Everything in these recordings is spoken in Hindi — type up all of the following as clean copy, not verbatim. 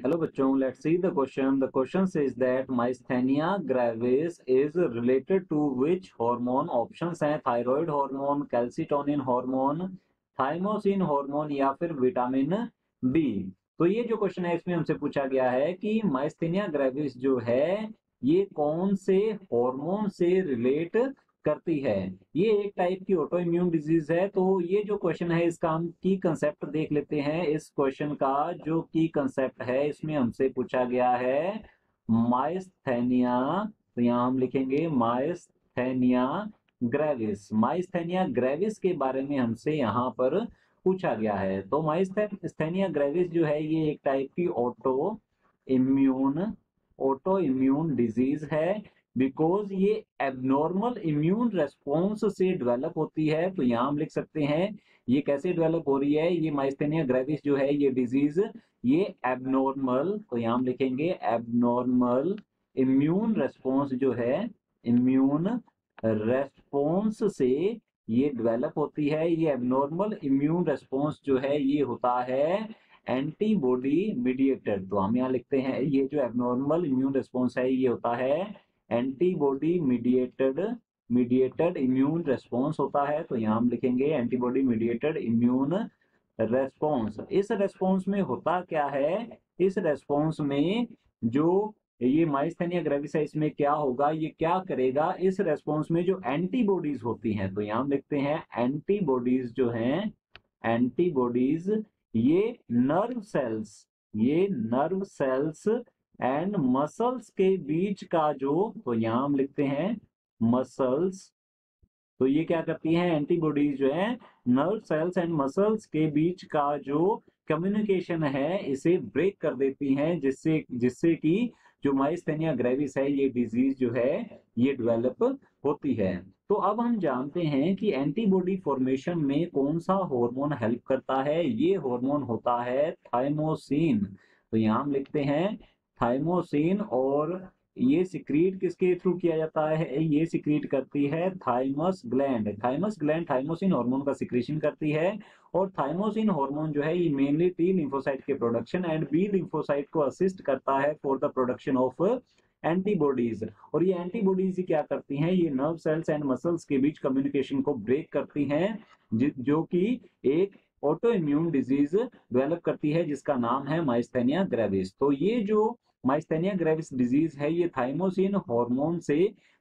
Hello बच्चों, let's see the question. The question says that myasthenia gravis is related to which hormone? Options हैं thyroid hormone, calcitonin hormone, thymosin hormone या फिर विटामिन बी। तो ये जो क्वेश्चन है इसमें हमसे पूछा गया है कि माइस्थेनिया ग्रेविस जो है ये कौन से हार्मोन से रिलेट करती है। ये एक टाइप की ऑटो इम्यून डिजीज है। तो ये जो क्वेश्चन है इसका हम की कंसेप्ट देख लेते हैं। इस क्वेश्चन का जो की कंसेप्ट है इसमें हमसे पूछा गया है माइस्थेनिया। तो यहाँ हम लिखेंगे माइस्थेनिया ग्रेविस। माइस्थेनिया ग्रेविस के बारे में हमसे यहाँ पर पूछा गया है। तो माइस्थेनिया ग्रेविस जो है ये एक टाइप की ऑटो इम्यून डिजीज है। बिकॉज ये एबनॉर्मल इम्यून रेस्पॉन्स से डेवलप होती है। तो यहां हम लिख सकते हैं ये कैसे डेवलप हो रही है। ये माइस्थेनिया ग्रेविस जो है ये डिजीज ये एबनॉर्मल, तो यहां हम लिखेंगे एबनॉर्मल इम्यून रेस्पॉन्स जो है इम्यून रेस्पॉन्स से ये डेवलप होती है। ये एबनॉर्मल इम्यून रेस्पॉन्स जो है ये होता है एंटीबॉडी मीडिएटेड। तो हम यहाँ लिखते हैं ये जो एबनॉर्मल इम्यून रेस्पॉन्स है ये होता है एंटीबॉडी मीडिएटेड इम्यून रेस्पॉन्स होता है। तो यहां हम लिखेंगे एंटीबॉडी मीडिएटेड इम्यून रेस्पॉन्स। इस रेस्पॉन्स में होता क्या है, इस रेस्पॉन्स में जो ये माइस्थेनिया ग्रेविस है इसमें क्या होगा, ये क्या करेगा, इस रेस्पॉन्स में जो एंटीबॉडीज होती हैं। तो यहां हम लिखते हैं एंटीबॉडीज जो हैं एंटीबॉडीज ये नर्व सेल्स एंड मसल्स के बीच का जो, तो यहां हम लिखते हैं मसल्स। तो ये क्या करती हैं एंटीबॉडीज जो है नर्व सेल्स एंड मसल्स के बीच का जो कम्युनिकेशन है इसे ब्रेक कर देती हैं, जिससे जिससे कि जो माइस्थेनिया ग्रेविस है ये डिजीज जो है ये डेवलप होती है। तो अब हम जानते हैं कि एंटीबॉडी फॉर्मेशन में कौन सा हार्मोन हेल्प करता है। ये हार्मोन होता है थाइमोसिन। तो यहां हम लिखते हैं थाइमोसिन। और ये सिक्रीट किसके थ्रू किया जाता है, ये सिक्रीट करती है thymus gland. Thymus gland thymosin hormone का सिक्रेशन करती है। और थाइमोसिन हार्मोन जो है ये मेनली टी लिम्फोसाइट के प्रोडक्शन एंड बी लिम्फोसाइट को असिस्ट करता है for the production of antibodies. और ये एंटीबॉडीज क्या करती हैं, ये नर्व सेल्स एंड मसल्स के बीच कम्युनिकेशन को ब्रेक करती हैं, जो कि एक ऑटो इम्यून डिजीज डेवलप करती है जिसका नाम है माइस्थेनिया ग्रेविस। तो ये जो माइस्थेनिया ग्रेविस डिजीज है ये थाइमोसिन हार्मोन से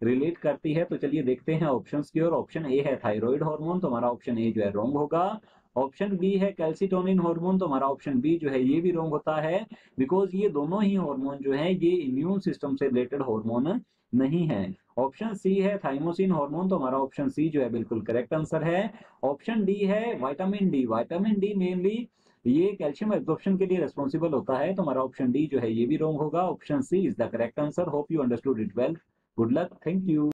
रिलेट करती है। तो चलिए देखते हैं ऑप्शंस की ओर। ऑप्शन ए है थायराइड हार्मोन, तो हमारा ऑप्शन ए जो है रॉन्ग होगा। ऑप्शन बी है कैल्सिटोनिन हार्मोन, तो हमारा ऑप्शन बी जो है ये भी रॉन्ग होता है। बिकॉज ये दोनों ही हार्मोन जो है ये इम्यून सिस्टम से रिलेटेड हार्मोन नहीं है। ऑप्शन सी है थाइमोसिन हार्मोन, तो हमारा ऑप्शन सी जो है बिल्कुल करेक्ट आंसर है। ऑप्शन डी है vitamin D. Vitamin D mainly ये कैल्शियम एब्जॉर्प्शन के लिए रिस्पॉन्सिबल होता है। तो हमारा ऑप्शन डी जो है ये भी रॉन्ग होगा। Option C is the correct answer. Hope you understood it well. Good luck, thank you.